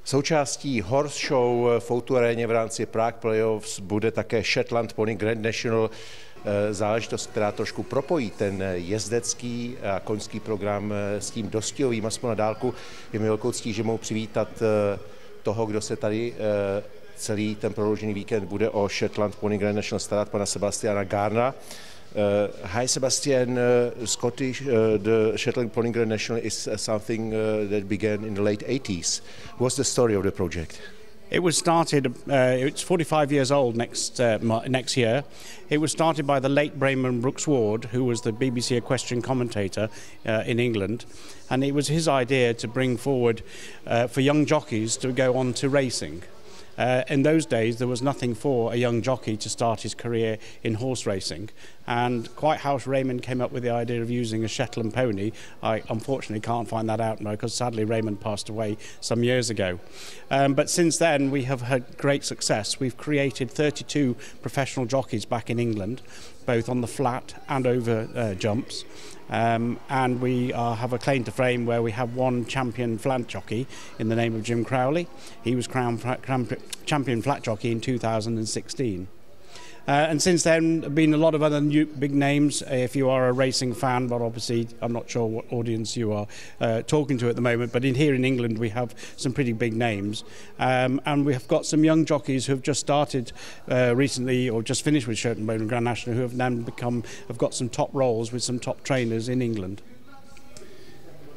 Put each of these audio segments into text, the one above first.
Součástí horse show v areně v rámci Prague Playoffs bude také Shetland Pony Grand National, záležitost, která trošku propojí ten jezdecký a koňský program s tím dostihowým, aspoň na dálku. Je mi velkou ctí, že mohu přivítat toho, kdo se tady celý ten prodloužený víkend bude o Shetland Pony Grand National starat, pana Sebastiana Garnera. Hi Sebastian, the Shetland Pony Grand National is something that began in the late 80s. What's the story of the project? It was started, it's 45 years old next year. It was started by the late Raymond Brooks Ward, who was the BBC equestrian commentator in England. And it was his idea to bring forward for young jockeys to go on to racing. In those days, there was nothing for a young jockey to start his career in horse racing. And quite how Raymond came up with the idea of using a Shetland pony, I unfortunately can't find that out now because sadly Raymond passed away some years ago. But since then, we have had great success. We've created 32 professional jockeys back in England, both on the flat and over jumps. And we have a claim to fame where we have one champion flat jockey in the name of Jim Crowley. He was crowned champion flat jockey in 2016. And since then, there have been a lot of other new big names. If you are a racing fan, but obviously I'm not sure what audience you are talking to at the moment, but here in England we have some pretty big names. And we have got some young jockeys who have just started recently or just finished with Shetland Pony Grand National who have then have got some top roles with some top trainers in England.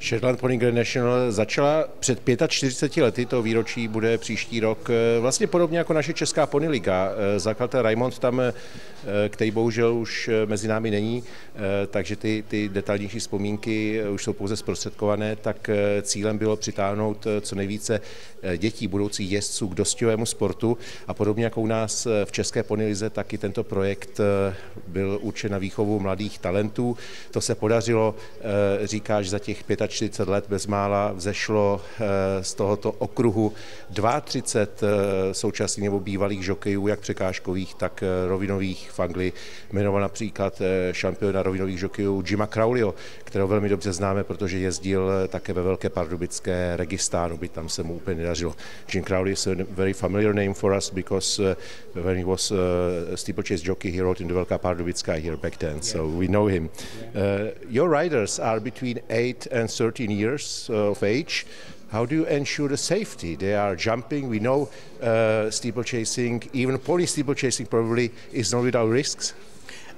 Shetland Pony Grand National začala před 45 lety, to výročí bude příští rok, vlastně podobně jako naše česká pony liga. Zakladatel Raymond tam, který bohužel už mezi námi není, takže ty detailnější vzpomínky už jsou pouze zprostředkované, tak cílem bylo přitáhnout co nejvíce dětí, budoucích jezdců k dostihovému sportu a podobně jako u nás v české pony lize, tak i tento projekt byl určen na výchovu mladých talentů. To se podařilo, říkáš, za těch 45 let bezmála vzešlo z tohoto okruhu 32 současných nebo bývalých žokejů, jak překážkových, tak rovinových v Anglii. Jmenoval například šampiona rovinových žokejů Jima Crowleyho, kterého velmi dobře známe, protože jezdil také ve Velké pardubické Registánu, byť tam se mu úplně nedařilo. Jim Crowley is a very familiar name for us because when he was a steeplechase jockey, he rode in the Velká pardubická here back then, so we know him. Your riders are between 8 and 13 years of age. How do you ensure the safety? They are jumping. We know steeplechasing, even pony steeplechasing probably is not without risks.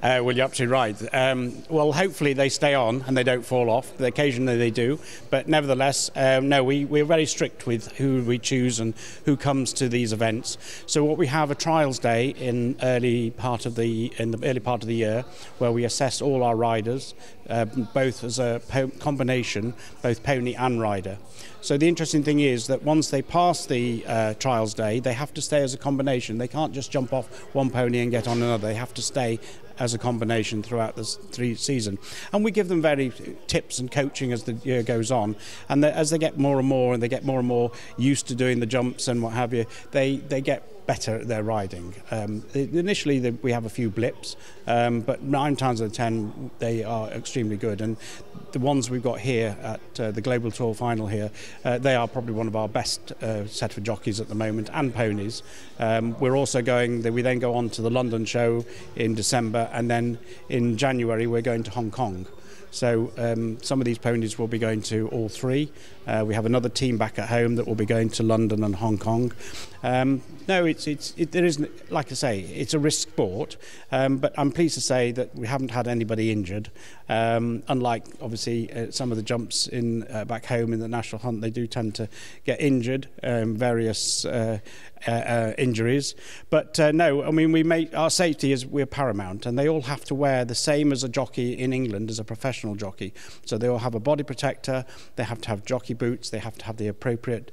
Well, you're absolutely right. Well, hopefully they stay on and they don't fall off. Occasionally they do, but nevertheless, no, we're very strict with who we choose and who comes to these events. So what we have a trials day in the early part of the year, where we assess all our riders, both as a combination, both pony and rider. So the interesting thing is that once they pass the trials day, they have to stay as a combination. They can't just jump off one pony and get on another. They have to stay as a combination throughout the season. And we give them very tips and coaching as the year goes on. And as they get more and more and they get more and more used to doing the jumps and what have you, they get better at their riding. Initially we have a few blips, but 9 times out of 10 they are extremely good. And the ones we've got here at the Global Tour final here, they are probably one of our best set of jockeys at the moment, and ponies. We're also we then go on to the London show in December, and then in January we're going to Hong Kong. So some of these ponies will be going to all 3. We have another team back at home that will be going to London and Hong Kong. No, there isn't, like I say, it's a risk sport, but I'm pleased to say that we haven't had anybody injured. Unlike obviously some of the jumps in back home in the national hunt, they do tend to get injured, various injuries. But no, I mean our safety we're paramount, and they all have to wear the same as a jockey in England as a professional jockey. So they all have a body protector, they have to have jockey boots, they have to have the appropriate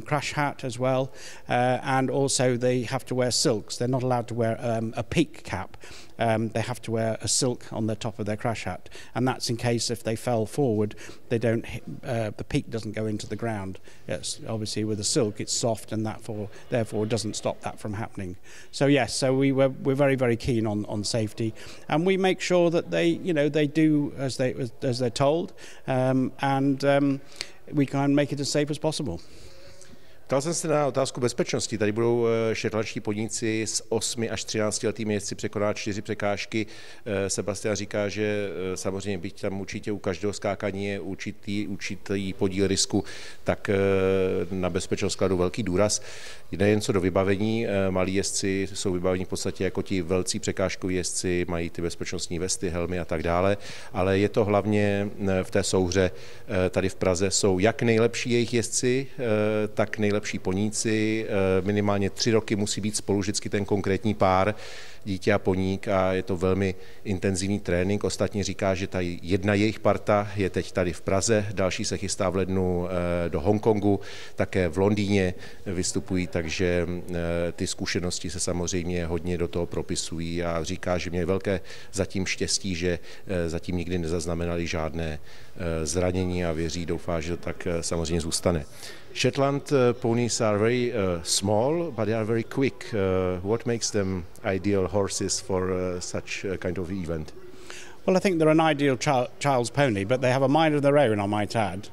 crash hat as well, and also they have to wear silks. They're not allowed to wear a peak cap. They have to wear a silk on the top of their crash hat, and that's in case if they fell forward, they don't the peak doesn't go into the ground. It's obviously with a silk, it's soft, and therefore doesn't stop that from happening. So yes, so we're very, very keen on safety, and we make sure that they do as they're told, and we can make it as safe as possible. Ptal jsem se na otázku bezpečnosti. Tady budou shetlandští poníci s 8 až 13 letými jezdci překonat 4 překážky. Sebastian říká, že samozřejmě byť tam určitě u každého skákání je určitý podíl risku, tak na bezpečnost kladu velký důraz. Nejen co do vybavení, malí jezdci jsou vybavení v podstatě jako ti velcí překážkoví jezdci, mají ty bezpečnostní vesty, helmy a tak dále, ale je to hlavně v té souhře tady v Praze jsou jak nejlepší jejich jezdci, tak nejlepší poníci. Minimálně 3 roky musí být spolu vždycky ten konkrétní pár, dítě a poník, a je to velmi intenzivní trénink. Ostatně říká, že ta jedna jejich parta je teď tady v Praze, další se chystá v lednu do Hongkongu, také v Londýně vystupují, takže ty zkušenosti se samozřejmě hodně do toho propisují a říká, že měli velké zatím štěstí, že zatím nikdy nezaznamenali žádné zranění a věří, doufá, že to tak samozřejmě zůstane. Shetland ponies are very small, but they are very quick. What makes them ideal horses for such a kind of event? Well, I think they're an ideal child's pony, but they have a mind of their own, I might add.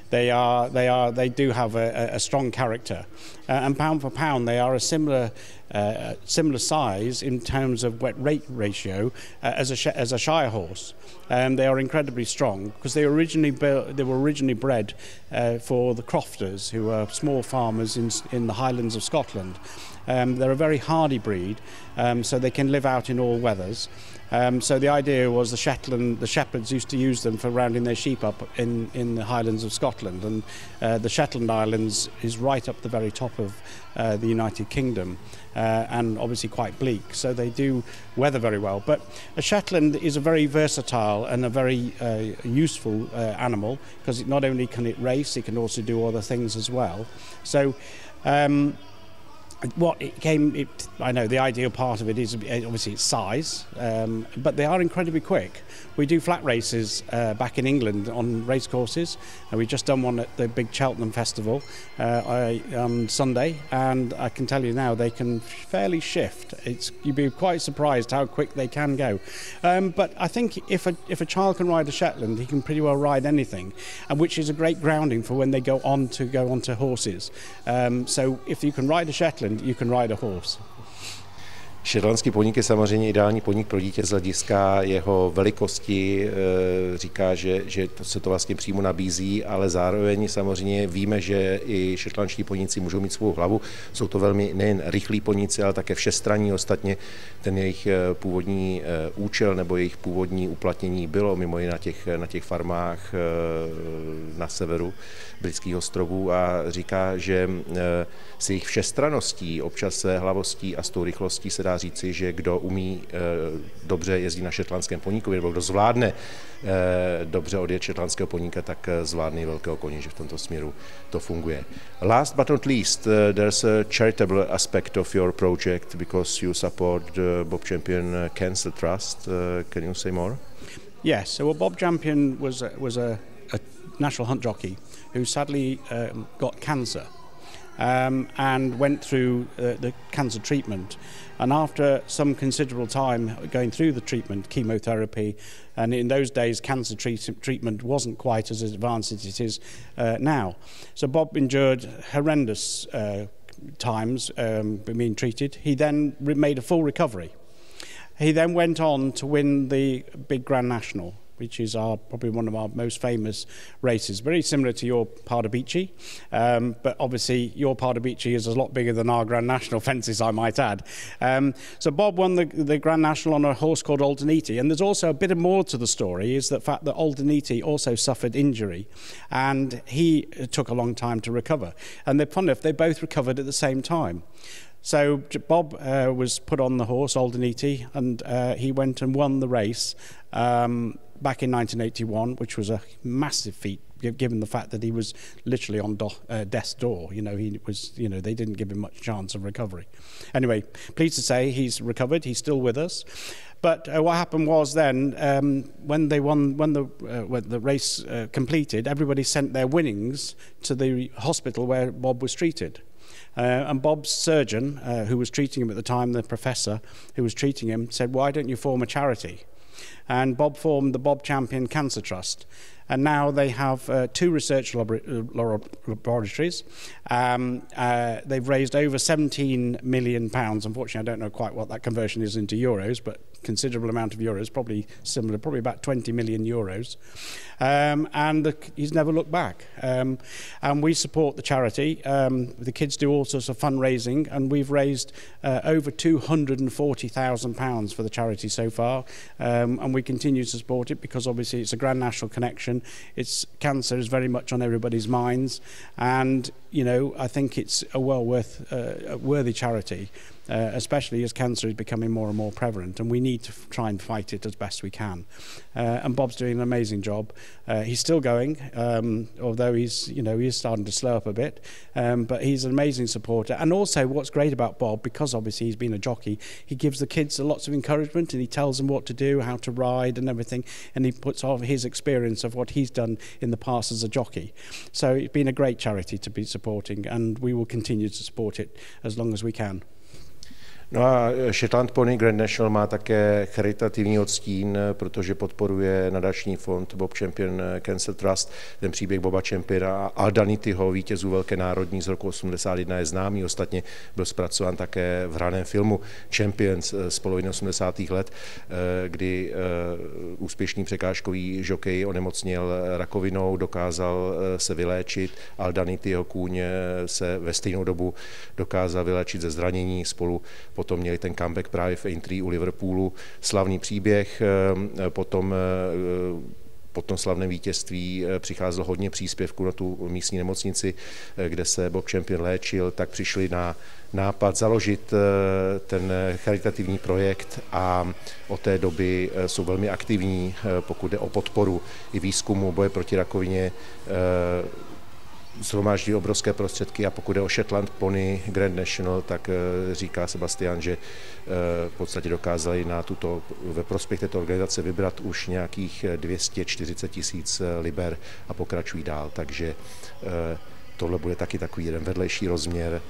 They do have a strong character, and pound for pound, they are a similar size in terms of weight ratio as a Shire horse. They are incredibly strong because they were originally bred for the crofters, who are small farmers in the Highlands of Scotland. They're a very hardy breed, so they can live out in all weathers. So the idea was the shepherds used to use them for rounding their sheep up in the Highlands of Scotland, and the Shetland Islands is right up the very top of the United Kingdom, and obviously quite bleak, so they do weather very well. But a Shetland is a very versatile and a very useful animal, because not only can it race, it can also do other things as well. So I know the ideal part of it is obviously its size, but they are incredibly quick. We do flat races back in England on race courses, and we've just done one at the big Cheltenham Festival on Sunday, and I can tell you now they can fairly shift. You'd be quite surprised how quick they can go. But I think if a child can ride a Shetland, he can pretty well ride anything, and which is a great grounding for when they go on to horses. So if you can ride a Shetland, you can ride a horse. Shetlandský poník je samozřejmě ideální poník pro dítě z hlediska jeho velikosti. Říká, že se to vlastně přímo nabízí, ale zároveň samozřejmě víme, že i shetlandští poníci můžou mít svou hlavu. Jsou to velmi nejen rychlí poníci, ale také všestranní. Ostatně ten jejich původní účel nebo jejich původní uplatnění bylo mimo jiné na těch farmách na severu britských ostrovů, a říká, že s jejich všestranností, občas hlavostí a s tou rychlostí se dá říci, že kdo umí dobře jezdit na shetlandském poníku, nebo kdo zvládne dobře odjet shetlandského poníka, tak zvládne velkého koně, že v tomto směru to funguje. Last but not least, there's a charitable aspect of your project because you support the Bob Champion Cancer Trust. Can you say more? Yes, so Bob Champion was a national hunt jockey who sadly got cancer. And went through the cancer treatment, and after some considerable time going through the treatment, chemotherapy, and in those days cancer treatment wasn't quite as advanced as it is now. So Bob endured horrendous times being treated. He then made a full recovery. He then went on to win the big Grand National, which is probably one of our most famous races. Very similar to your Pardubice, but obviously your Pardubice is a lot bigger than our Grand National fences, I might add. So Bob won the Grand National on a horse called Aldenite, and there's also a bit more to the story, is the fact that Aldenite also suffered injury, and he took a long time to recover. And they're funny enough, they both recovered at the same time. So Bob was put on the horse, Aldenite, and he went and won the race back in 1981, which was a massive feat, given the fact that he was literally on death's door. They didn't give him much chance of recovery. Anyway, pleased to say he's recovered. He's still with us. But what happened was then, when the race completed, everybody sent their winnings to the hospital where Bob was treated. And Bob's surgeon, who was treating him at the time, the professor who was treating him, said, "Why don't you form a charity?" And Bob formed the Bob Champion Cancer Trust. And now they have 2 research laboratories. They've raised over £17 million. Unfortunately, I don't know quite what that conversion is into euros, but considerable amount of euros, probably similar, probably about 20 million euros. And he's never looked back. And we support the charity. The kids do all sorts of fundraising, and we've raised over £240,000 for the charity so far. And we continue to support it because obviously it's a Grand National connection. Cancer is very much on everybody's minds, and you know, I think it's a worthy charity, especially as cancer is becoming more and more prevalent, and we need to try and fight it as best we can. And Bob's doing an amazing job. He's still going, although he is starting to slow up a bit, but he's an amazing supporter. And also what's great about Bob, because obviously he's been a jockey, he gives the kids lots of encouragement, and he tells them what to do, how to ride and everything, and he puts off his experience of what he's done in the past as a jockey. So it's been a great charity to be supporting, and we will continue to support it as long as we can. No a Shetland Pony Grand National má také charitativní odstín, protože podporuje nadační fond Bob Champion Cancer Trust. Ten příběh Boba Championa a Aldanityho, vítězů Velké národní z roku 81, je známý. Ostatně byl zpracován také v hraném filmu Champions z poloviny 80. let, kdy úspěšný překážkový žokej onemocněl rakovinou, dokázal se vyléčit. Aldanityho kůň se ve stejnou dobu dokázal vyléčit ze zranění, spolu potom měli ten comeback právě v Aintree u Liverpoolu. Slavný příběh, potom po tom slavném vítězství přicházelo hodně příspěvků na tu místní nemocnici, kde se Bob Champion léčil, tak přišli na nápad založit ten charitativní projekt a od té doby jsou velmi aktivní, pokud jde o podporu i výzkumu boje proti rakovině. Shromáždí obrovské prostředky, a pokud je o Shetland Pony Grand National, tak říká Sebastian, že v podstatě dokázali ve prospěch této organizace vybrat už nějakých 240 000 liber a pokračují dál, takže tohle bude taky takový jeden vedlejší rozměr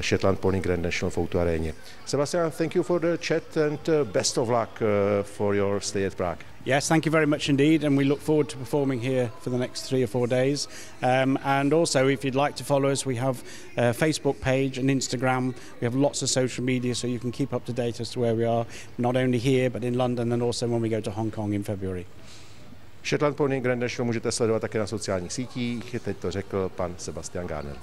Shetland Pony Grand National v areně. Sebastian, thank you for the chat and best of luck for your stay at Prague. Yes, thank you very much indeed, and we look forward to performing here for the next 3 or 4 days. And also, if you'd like to follow us, we have a Facebook page and Instagram. We have lots of social media, so you can keep up to date as to where we are, not only here, but in London, and also when we go to Hong Kong in February. Shetland Pony Grand National můžete sledovat také na sociálních sítích, teď to řekl pan Sebastian Garner.